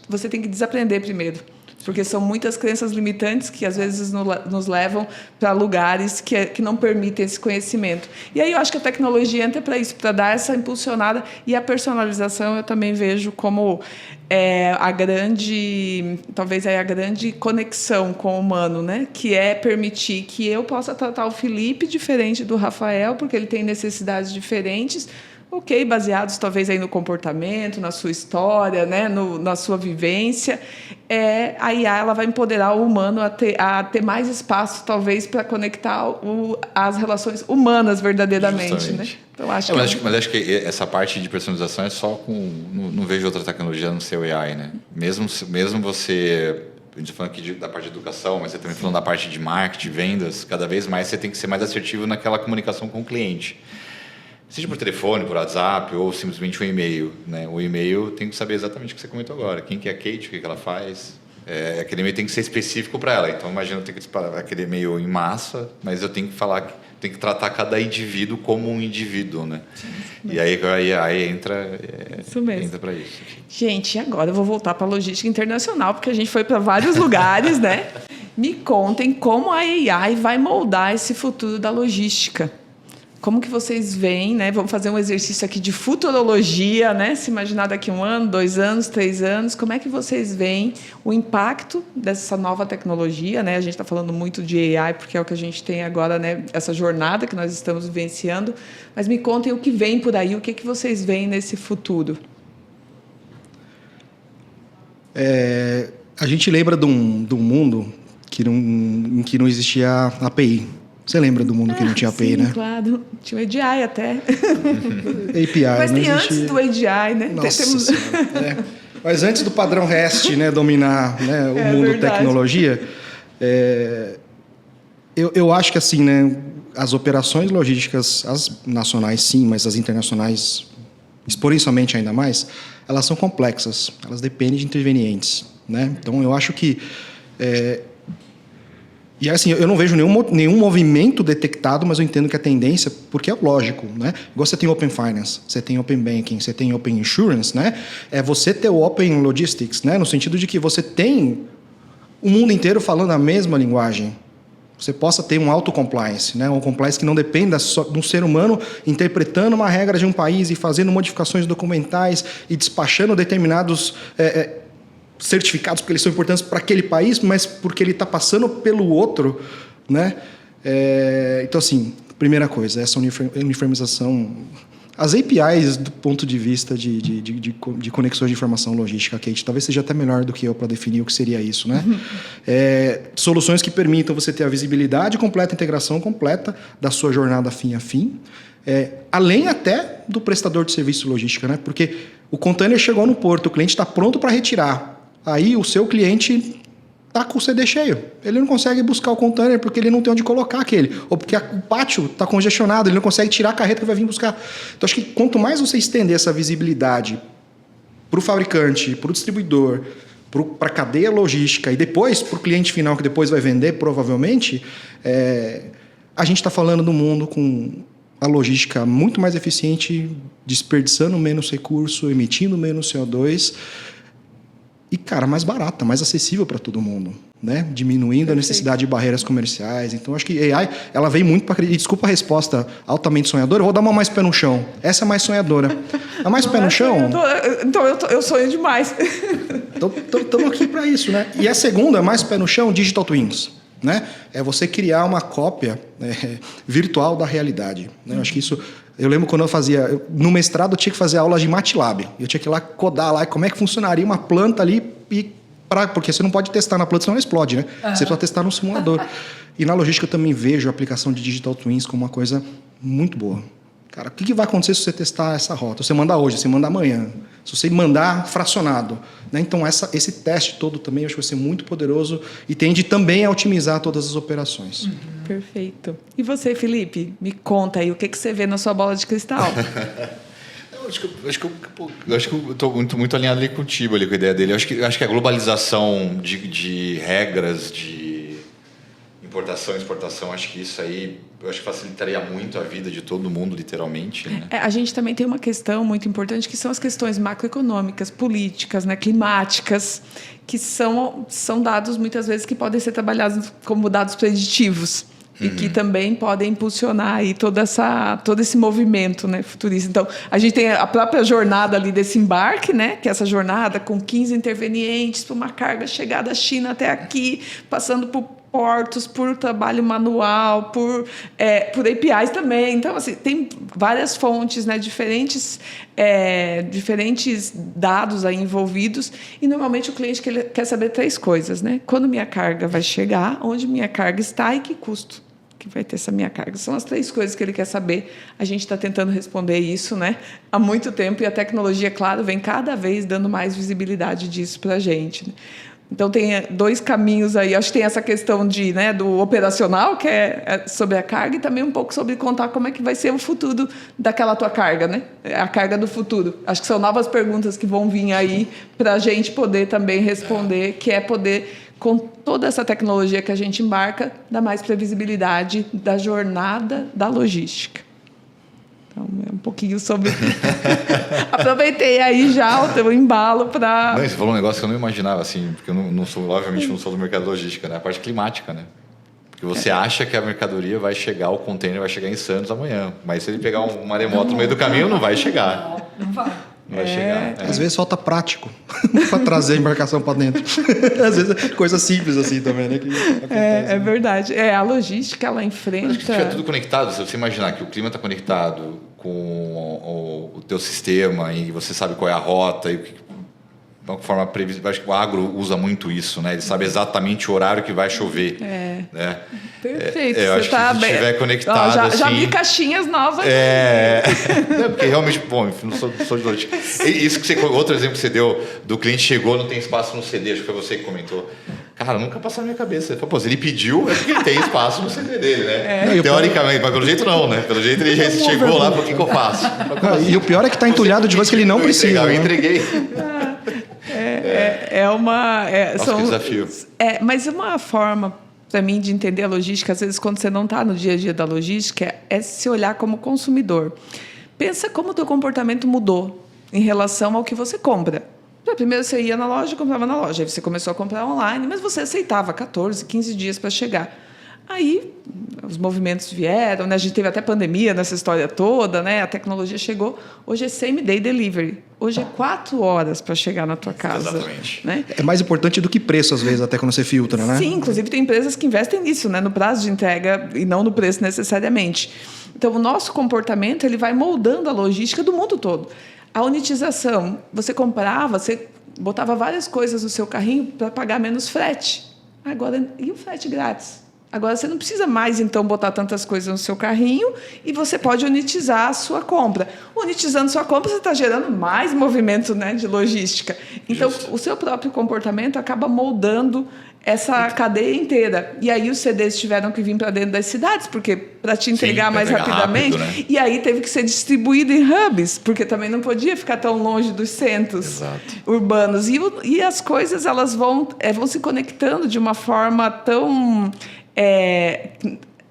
você tem que desaprender primeiro. Porque são muitas crenças limitantes que, às vezes, nos levam para lugares que não permitem esse conhecimento. E aí eu acho que a tecnologia entra para isso, para dar essa impulsionada. E a personalização eu também vejo como talvez a grande conexão com o humano, né? Que é permitir que eu possa tratar o Felipe diferente do Rafael, porque ele tem necessidades diferentes, ok, baseados talvez aí no comportamento, na sua história, né, na sua vivência. A IA ela vai empoderar o humano a ter mais espaço, talvez, para conectar as relações humanas verdadeiramente. Né? Então, mas acho que essa parte de personalização é só com... Não vejo outra tecnologia no seu AI, né? Mesmo você... A gente está falando aqui da parte de educação, mas você também falando da parte de marketing, vendas. Cada vez mais você tem que ser mais assertivo naquela comunicação com o cliente. Seja por telefone, por WhatsApp ou simplesmente um e-mail, né? O e-mail tem que saber exatamente o que você comentou agora. Quem que é a Kate, o que ela faz. Aquele e-mail tem que ser específico para ela. Então, imagina eu ter que disparar aquele e-mail em massa, mas eu tenho que tenho que tratar cada indivíduo como um indivíduo, né? Sim, e aí entra para isso. Gente, agora eu vou voltar para a logística internacional, porque a gente foi para vários lugares, né? Me contem como a AI vai moldar esse futuro da logística. Como que vocês veem, né? Vamos fazer um exercício aqui de futurologia, né? Se imaginar daqui 1 ano, 2 anos, 3 anos, como é que vocês veem o impacto dessa nova tecnologia, né? A gente está falando muito de AI porque é o que a gente tem agora, né? Essa jornada que nós estamos vivenciando. Mas me contem o que vem por aí, o que vocês veem nesse futuro. A gente lembra de um mundo em que não existia API. Você lembra do mundo que não tinha API, sim, né? Claro. Tinha o ADI até. API, mas tem antes do ADI, né? Nossa Mas antes do padrão REST, né, dominar, né, o mundo verdade. Tecnologia, eu acho que assim, né, as operações logísticas, as nacionais sim, mas as internacionais exponencialmente ainda mais, elas são complexas, elas dependem de intervenientes, né? Então eu acho que e assim, eu não vejo nenhum movimento detectado, mas eu entendo que a tendência, porque é lógico, né? Igual você tem Open Finance, você tem Open Banking, você tem Open Insurance, né? Você ter o Open Logistics, né? No sentido de que você tem o mundo inteiro falando a mesma linguagem. Você possa ter um auto-compliance, né? Um compliance que não dependa só de um ser humano interpretando uma regra de um país e fazendo modificações documentais e despachando determinados... certificados porque eles são importantes para aquele país, mas porque ele está passando pelo outro, né? Então, assim, primeira coisa, essa uniformização... As APIs, do ponto de vista de conexões de informação logística, Kate, talvez seja até melhor do que eu para definir o que seria isso, né? Soluções que permitam você ter a visibilidade completa, a integração completa da sua jornada fim a fim, além até do prestador de serviço logística, né? Porque o container chegou no porto, o cliente está pronto para retirar. Aí o seu cliente está com o CD cheio. Ele não consegue buscar o container porque ele não tem onde colocar aquele. Ou porque o pátio está congestionado, ele não consegue tirar a carreta que vai vir buscar. Então, acho que quanto mais você estender essa visibilidade para o fabricante, para o distribuidor, para a cadeia logística e depois para o cliente final, que depois vai vender, provavelmente, a gente está falando do mundo com a logística muito mais eficiente, desperdiçando menos recurso, emitindo menos CO2... E, cara, mais barata, mais acessível para todo mundo, né? Diminuindo a necessidade de barreiras comerciais. Então, acho que AI, ela vem muito para... Desculpa a resposta altamente sonhadora, eu vou dar uma mais pé no chão. Essa é mais sonhadora. A mais pé no chão... Então, eu sonho demais. Estamos aqui para isso, né? E a segunda, mais pé no chão, Digital Twins. Né? É você criar uma cópia virtual da realidade. Né? Eu acho que isso... Eu lembro quando no mestrado eu tinha que fazer aula de MATLAB. Eu tinha que ir lá codar lá como é que funcionaria uma planta ali, porque você não pode testar na planta, senão ela explode, né? Uhum. Você precisa testar no simulador. E na logística eu também vejo a aplicação de Digital Twins como uma coisa muito boa. Cara, o que vai acontecer se você testar essa rota? Você manda hoje, você manda amanhã. se você mandar fracionado. Né? Então, esse teste todo também eu acho que vai ser muito poderoso e tende também a otimizar todas as operações. Perfeito. E você, Felipe? Me conta aí, o que você vê na sua bola de cristal? Eu acho que eu estou muito alinhado ali contigo, ali, com a ideia dele. Eu acho que a globalização de regras de importação e exportação, acho que isso aí eu acho que facilitaria muito a vida de todo mundo, literalmente. Né? A gente também tem uma questão muito importante, que são as questões macroeconômicas, políticas, né, climáticas, que são dados, muitas vezes, que podem ser trabalhados como dados preditivos. E que também podem impulsionar aí todo esse movimento, né, futurista. Então, a gente tem a própria jornada ali desse embarque, né, que é essa jornada com 15 intervenientes para uma carga chegar da China até aqui, passando por portos, por trabalho manual, por APIs também. Então, assim, tem várias fontes, né, diferentes dados aí envolvidos, e normalmente o cliente quer saber 3 coisas, né? Quando minha carga vai chegar, onde minha carga está e que custo que vai ter essa minha carga. São as 3 coisas que ele quer saber. A gente está tentando responder isso, né, há muito tempo, e a tecnologia, claro, vem cada vez dando mais visibilidade disso para a gente, né? Então, tem 2 caminhos aí. Acho que tem essa questão do operacional, que é sobre a carga, e também um pouco sobre contar como é que vai ser o futuro daquela tua carga, né? A carga do futuro. Acho que são novas perguntas que vão vir aí para a gente poder também responder, que é poder, com toda essa tecnologia que a gente embarca, dar mais previsibilidade da jornada da logística. Então, é um pouquinho sobre... Aproveitei aí já o teu embalo para... Você falou um negócio que eu não imaginava, assim, porque eu obviamente não sou do mercado logística, né? A parte climática, né? Porque você acha que a mercadoria vai chegar, o container vai chegar em Santos amanhã, mas se ele pegar um maremoto no meio do caminho, não vai chegar. Não vai. Não vai chegar. Às vezes falta prático para trazer a embarcação para dentro. Às vezes é coisa simples assim também, né? É verdade. A logística, ela enfrenta... Acho que se tiver tudo conectado, se você imaginar que o clima está conectado com o teu sistema e você sabe qual é a rota e de uma forma previsível, acho que o agro usa muito isso, né? Ele sabe exatamente o horário que vai chover. Né? Perfeito. Eu acho que se estiver conectado assim... Já vi caixinhas novas. Porque realmente, bom, enfim, não sou de logística. Isso que outro exemplo que você deu, do cliente chegou, não tem espaço no CD, acho que foi você que comentou. Cara, nunca passou na minha cabeça. Ele falou, se ele pediu, é porque ele tem espaço no CD dele, né? Teoricamente, mas pelo jeito não, né? Pelo jeito ele já chegou lá, por que eu faço? E o pior é que está entulhado de coisa que ele não precisa. Eu entreguei. São que desafio. Mas uma forma, para mim, de entender a logística, às vezes, quando você não está no dia a dia da logística, é se olhar como consumidor. Pensa como o teu comportamento mudou em relação ao que você compra. Primeiro você ia na loja e comprava na loja. Aí você começou a comprar online, mas você aceitava 14, 15 dias para chegar. Aí os movimentos vieram, né? A gente teve até pandemia nessa história toda, né? A tecnologia chegou. Hoje é same-day delivery. Hoje é 4 horas para chegar na tua casa. Exatamente. Né? É mais importante do que preço, às vezes, até quando você filtra, né? Sim, inclusive tem empresas que investem nisso, né? No prazo de entrega e não no preço necessariamente. Então, o nosso comportamento ele vai moldando a logística do mundo todo. A unitização, você comprava, você botava várias coisas no seu carrinho para pagar menos frete. Agora, e o frete grátis? Agora, você não precisa mais, então, botar tantas coisas no seu carrinho e você pode unitizar a sua compra. Unitizando sua compra, você está gerando mais movimento, né, de logística. Então, o seu próprio comportamento acaba moldando essa cadeia inteira. E aí os CDs tiveram que vir para dentro das cidades, porque para te entregar mais rapidamente. Rápido, né? E aí teve que ser distribuído em hubs, porque também não podia ficar tão longe dos centros urbanos. E as coisas elas vão se conectando de uma forma tão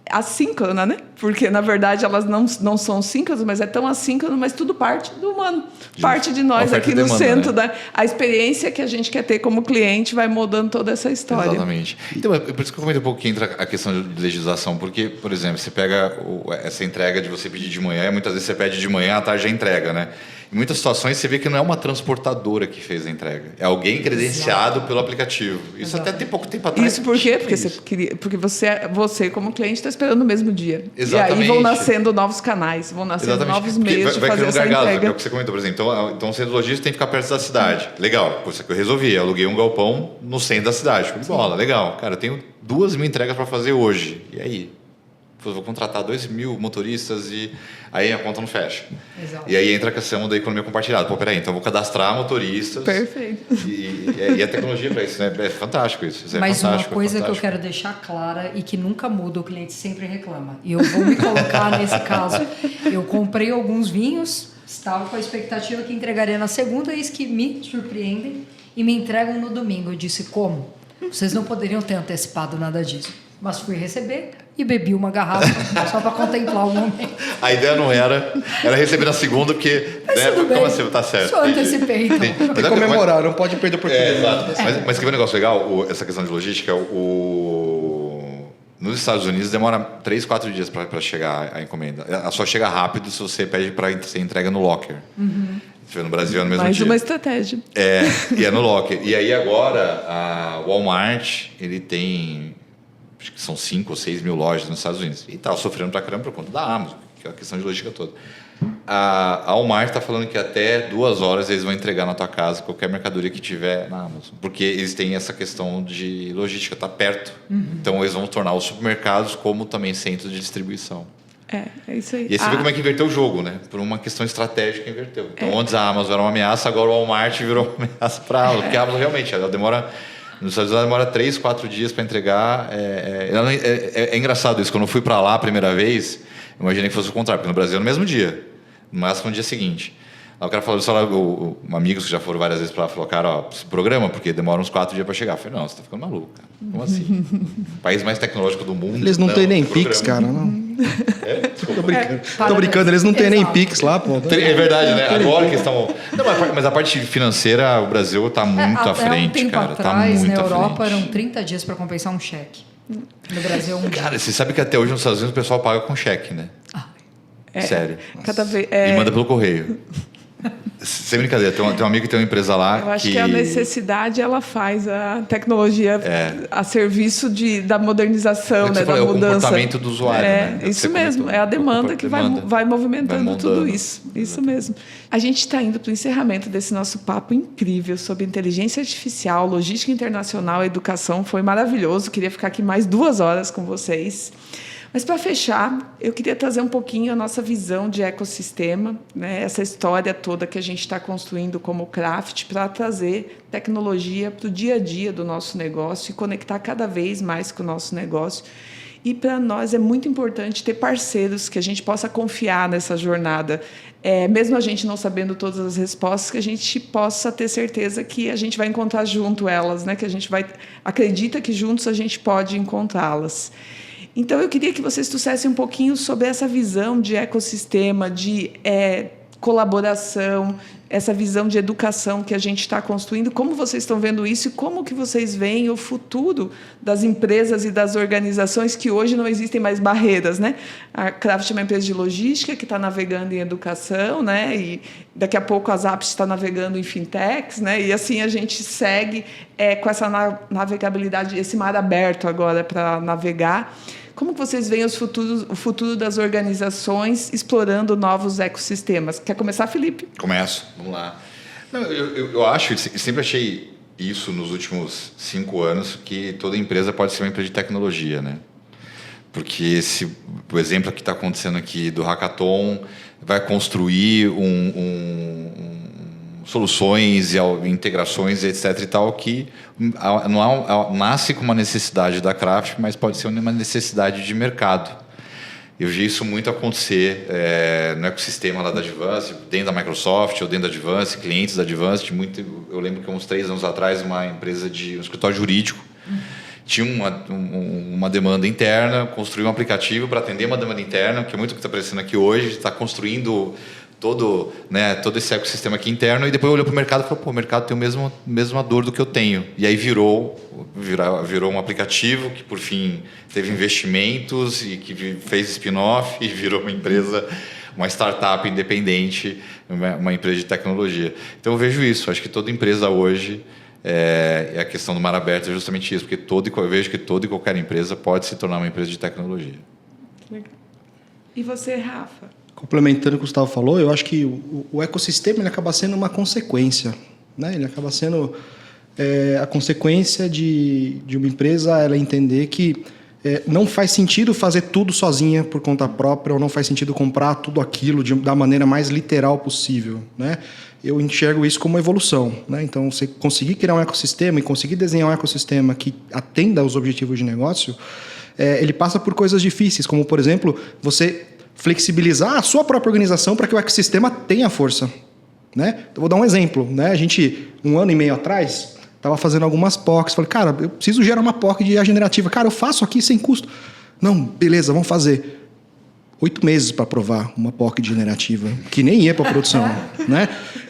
assíncrona, né? Porque, na verdade, elas não são síncronas, mas é tão assíncrono, mas tudo parte do humano. Parte de nós aqui no centro. Né? A experiência que a gente quer ter como cliente vai moldando toda essa história. Exatamente. Então, é por isso que eu comentei um pouco que entra a questão de legislação, porque, por exemplo, você pega essa entrega de você pedir de manhã, e muitas vezes você pede de manhã, à tarde já entrega, né? Em muitas situações você vê que não é uma transportadora que fez a entrega. É alguém credenciado pelo aplicativo. Isso até tem pouco tempo atrás. Isso por quê? Porque você como cliente, está esperando no mesmo dia. Exatamente. E aí vão nascendo novos canais, vão nascendo novos meios de fazer essa entrega. É o que você comentou, por exemplo. Então o centro logístico tem que ficar perto da cidade. Legal. Isso que eu resolvi. Eu aluguei um galpão no centro da cidade. Bola, legal. Cara, eu tenho 2.000 entregas para fazer hoje. E aí? vou contratar 2.000 motoristas e aí a conta não fecha. Exato. E aí entra a questão da economia compartilhada. Pô, peraí, então eu vou cadastrar motoristas. Perfeito. E a tecnologia para isso, né? É fantástico isso. Isso é Mas fantástico, uma coisa é que eu fantástico. quero deixar clara e que nunca muda, o cliente sempre reclama. E eu vou me colocar nesse caso. Eu comprei alguns vinhos, estava com a expectativa que entregaria na segunda, eis que me surpreendem e me entregam no domingo. Eu disse, como? Vocês não poderiam ter antecipado nada disso. Mas fui receber e bebi uma garrafa só para contemplar o momento. A ideia não era receber na segunda, porque... Mas tudo bem. Como assim? Tá certo. Só antecipei, então. Tem que comemorar, não pode perder a oportunidade. Exato. Mas que é um negócio legal, essa questão de logística, nos Estados Unidos demora 3, 4 dias para chegar a encomenda. Ela só chega rápido se você pede para ser entrega no locker. No Brasil é no mesmo Mais dia. uma estratégia. E é no locker. E aí agora, a Walmart, ele tem, acho que são 5 ou 6 mil lojas nos Estados Unidos. E tá sofrendo pra caramba por conta da Amazon, que é a questão de logística toda. A Walmart está falando que até 2 horas eles vão entregar na tua casa qualquer mercadoria que tiver na Amazon. Porque eles têm essa questão de logística, tá perto. Então eles vão tornar os supermercados como também centro de distribuição. É isso aí. E aí você vê como é que inverteu o jogo, né? Por uma questão estratégica inverteu. Então, antes a Amazon era uma ameaça, agora o Walmart virou uma ameaça para a Amazon. Porque a Amazon realmente, ela demora... Nos Estados Unidos ela demora 3, 4 dias para entregar. É engraçado isso. Quando eu fui para lá a primeira vez, eu imaginei que fosse o contrário. Porque no Brasil é no mesmo dia. No máximo no dia seguinte. Aí o cara falou, amigos que já foram várias vezes para lá, falou, cara, ó, se programa, porque demora uns 4 dias para chegar. Eu falei, não, você tá ficando maluco, cara. Como assim? O país mais tecnológico do mundo. Eles não têm nem Pix, cara, não. Tô brincando, eles não têm nem Pix lá, pô. É verdade, né? Agora que estão... Não, mas a parte financeira, o Brasil está muito à frente, um tempo cara. atrás, tá muito na à Europa, frente. eram 30 dias para compensar um cheque. No Brasil, um dia. Cara, você sabe que até hoje nos Estados Unidos o pessoal paga com cheque, né? Sério. Cada vez, E manda pelo correio. Sem brincadeira, tem um amigo que tem uma empresa lá. Eu acho que a necessidade ela faz a tecnologia a serviço da modernização, né, da falou, mudança. É o comportamento do usuário. Né? Isso mesmo, é a demanda que vai movimentando tudo isso. Isso mesmo. A gente está indo para o encerramento desse nosso papo incrível sobre inteligência artificial, logística internacional e educação. Foi maravilhoso, queria ficar aqui mais 2 horas com vocês. Mas, para fechar, eu queria trazer um pouquinho a nossa visão de ecossistema, né? Essa história toda que a gente está construindo como Craft para trazer tecnologia para o dia a dia do nosso negócio e conectar cada vez mais com o nosso negócio. E, para nós, é muito importante ter parceiros que a gente possa confiar nessa jornada. Mesmo a gente não sabendo todas as respostas, que a gente possa ter certeza que a gente vai encontrar junto elas, né? Que a gente acredita que juntos a gente pode encontrá-las. Então, eu queria que vocês trouxessem um pouquinho sobre essa visão de ecossistema, de colaboração, essa visão de educação que a gente está construindo. Como vocês estão vendo isso e como que vocês veem o futuro das empresas e das organizações que hoje não existem mais barreiras, né? A Craft é uma empresa de logística que está navegando em educação, né? E daqui a pouco a Zappos está navegando em fintechs, né? E assim a gente segue com essa navegabilidade, esse mar aberto agora para navegar. Como que vocês veem o futuro das organizações explorando novos ecossistemas? Quer começar, Felipe? Começo, vamos lá. Não, eu acho, sempre achei isso nos últimos 5 anos, que toda empresa pode ser uma empresa de tecnologia, né? Porque o exemplo que está acontecendo aqui do Hackathon vai construir soluções e integrações, etc. e tal, que nasce com uma necessidade da Craft, mas pode ser uma necessidade de mercado. Eu vi isso muito acontecer no ecossistema lá da Advance, dentro da Microsoft ou dentro da Advance, clientes da Advance. Eu lembro que uns 3 anos atrás, uma empresa um escritório jurídico tinha uma demanda interna, construiu um aplicativo para atender uma demanda interna, que é muito o que está aparecendo aqui hoje, está construindo todo esse ecossistema aqui interno, e depois olhou para o mercado e falou, o mercado tem a mesma dor do que eu tenho. E aí virou um aplicativo que, por fim, teve investimentos e que fez spin-off e virou uma empresa, uma startup independente, uma empresa de tecnologia. Então eu vejo isso, acho que toda empresa hoje, a questão do mar aberto é justamente isso, porque eu vejo que toda e qualquer empresa pode se tornar uma empresa de tecnologia. Legal. E você, Rafa? Complementando o que o Gustavo falou, eu acho que o ecossistema ele acaba sendo uma consequência, né? Ele acaba sendo a consequência de uma empresa ela entender que não faz sentido fazer tudo sozinha por conta própria, ou não faz sentido comprar tudo aquilo da maneira mais literal possível, né? Eu enxergo isso como evolução, né? Então, você conseguir criar um ecossistema e conseguir desenhar um ecossistema que atenda aos objetivos de negócio, ele passa por coisas difíceis, como, por exemplo, você flexibilizar a sua própria organização para que o ecossistema tenha força, né? Eu vou dar um exemplo, né? A gente, 1 ano e meio atrás, estava fazendo algumas POCs. Falei, cara, eu preciso gerar uma POC de IA generativa. Cara, eu faço aqui sem custo. Não, beleza, vamos fazer. 8 meses para aprovar uma POC generativa, que nem ia para produção, né?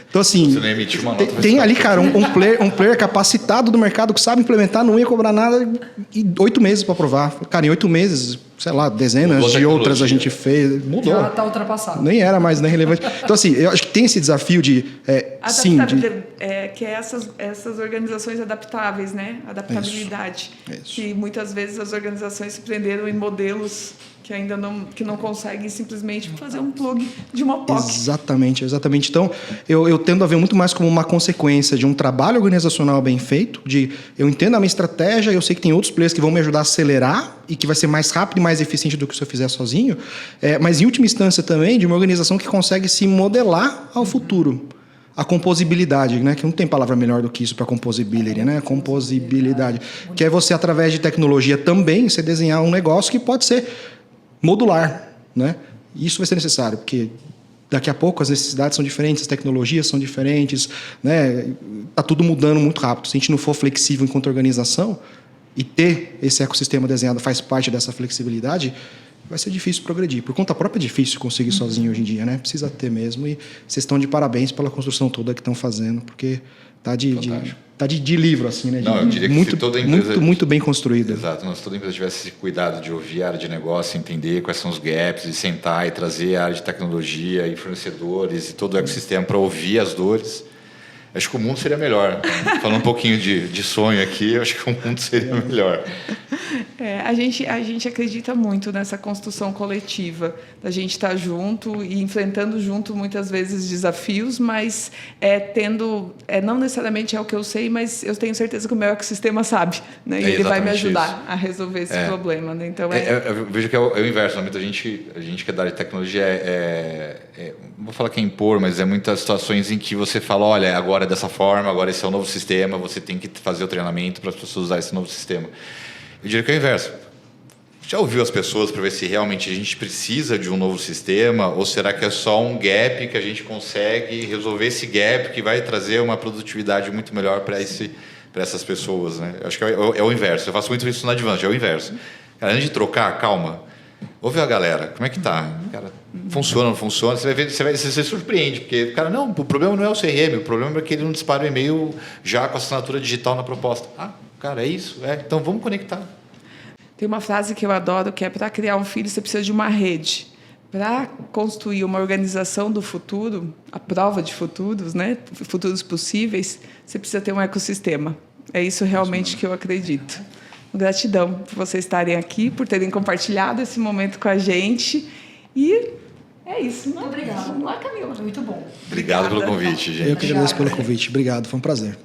Então, assim, você não emitiu uma nota, tem ali, cara, um player capacitado do mercado que sabe implementar, não ia cobrar nada, e 8 meses para aprovar. Cara, em 8 meses, sei lá, dezenas de outras a gente fez. Mudou. Já está ultrapassado. Nem era mais nem relevante. Então, assim, eu acho que tem esse desafio de... que é essas organizações adaptáveis, né? Adaptabilidade. Isso. Que muitas vezes as organizações se prenderam em modelos que ainda não conseguem simplesmente fazer um plug de uma POC. Exatamente. Então, eu tendo a ver muito mais como uma consequência de um trabalho organizacional bem feito, eu entendo a minha estratégia, eu sei que tem outros players que vão me ajudar a acelerar e que vai ser mais rápido e mais eficiente do que se eu fizer sozinho, mas em última instância também de uma organização que consegue se modelar ao futuro. A composibilidade, né? Que não tem palavra melhor do que isso para composibility, né? Composibilidade. Que é você, através de tecnologia também, você desenhar um negócio que pode ser modular, né? E isso vai ser necessário, porque daqui a pouco as necessidades são diferentes, as tecnologias são diferentes, né? Tá tudo mudando muito rápido. Se a gente não for flexível enquanto organização e ter esse ecossistema desenhado faz parte dessa flexibilidade, vai ser difícil progredir. Por conta própria é difícil conseguir sozinho hoje em dia, né? Precisa ter mesmo. E vocês estão de parabéns pela construção toda que estão fazendo, porque tá de livro, assim, né? Não, eu diria que se toda empresa... muito bem construída. Exato. Se toda empresa tivesse esse cuidado de ouvir a área de negócio, entender quais são os gaps, e sentar e trazer a área de tecnologia e fornecedores e todo o ecossistema para ouvir as dores, acho que o mundo seria melhor. Falando um pouquinho de sonho aqui, acho que o mundo seria melhor. A gente acredita muito nessa construção coletiva, da gente estar junto e enfrentando junto muitas vezes desafios, mas não necessariamente é o que eu sei, mas eu tenho certeza que o meu ecossistema sabe, né? E ele vai me ajudar a resolver esse problema, né? Então eu vejo que é o inverso. A gente que é da área de tecnologia não vou falar que é impor, mas é muitas situações em que você fala, olha, agora é dessa forma, agora esse é o novo sistema, você tem que fazer o treinamento para as pessoas usarem esse novo sistema. Eu diria que é o inverso. Já ouviu as pessoas para ver se realmente a gente precisa de um novo sistema ou será que é só um gap que a gente consegue resolver esse gap que vai trazer uma produtividade muito melhor para essas pessoas, né? Eu acho que é o inverso. Eu faço muito isso na Advantage, é o inverso. Cara, antes de trocar, calma. Ouve a galera, como é que tá? Cara, funciona, não funciona? Você se surpreende, porque, cara, não, o problema não é o CRM, o problema é que ele não dispara o e-mail já com a assinatura digital na proposta. Cara, é isso? Então vamos conectar. Tem uma frase que eu adoro, que é: para criar um filho você precisa de uma rede. Para construir uma organização do futuro, a prova de futuros, né? Futuros possíveis, você precisa ter um ecossistema. É isso realmente que eu acredito. Gratidão por vocês estarem aqui, por terem compartilhado esse momento com a gente. E é isso. Muito obrigada. Não é, Camila? Muito bom. Obrigado pelo convite, gente. Eu que agradeço pelo convite. Obrigado, foi um prazer.